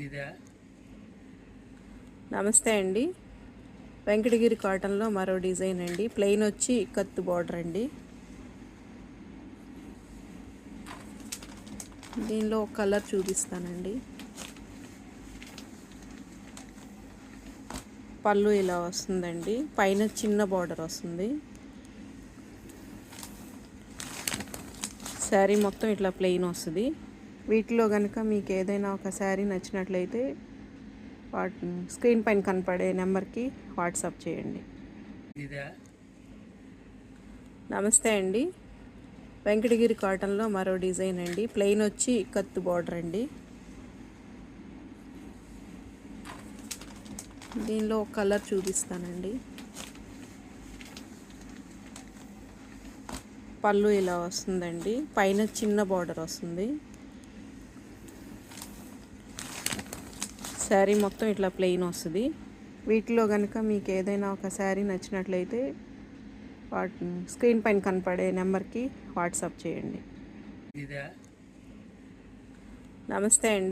ఇదా నమస్తే అండి. వెంకటగిరి కాటన్లో మరో డిజైన్ అండి. ప్లెయిన్ వచ్చి కత్తు బార్డర్ అండి. దీనిలో ఒక కలర్ చూపిస్తానండి. పళ్ళు ఇలా వస్తుందండి. పైన చిన్న బార్డర్ వస్తుంది. శారీ మొత్తం ఇట్లా ప్లెయిన్ వస్తుంది. వీటిలో కనుక మీకు ఏదైనా ఒక శారీ నచ్చినట్లయితే స్క్రీన్ పైన కనపడే నెంబర్కి వాట్సాప్ చేయండి. ఇదా నమస్తే అండి. వెంకటగిరి కాటన్లో మరో డిజైన్ అండి. ప్లెయిన్ వచ్చి కత్తు బార్డర్ అండి. దీనిలో ఒక కలర్ చూపిస్తానండి. పళ్ళు ఇలా వస్తుందండి. పైన చిన్న బార్డర్ వస్తుంది. శారీ మొత్తం ఇట్లా ప్లెయిన్ వస్తుంది. వీటిలో కనుక మీకు ఏదైనా ఒక శారీ నచ్చినట్లయితే స్క్రీన్ పైన కనపడే నెంబర్కి వాట్సాప్ చేయండి. ఇదా నమస్తే అండి.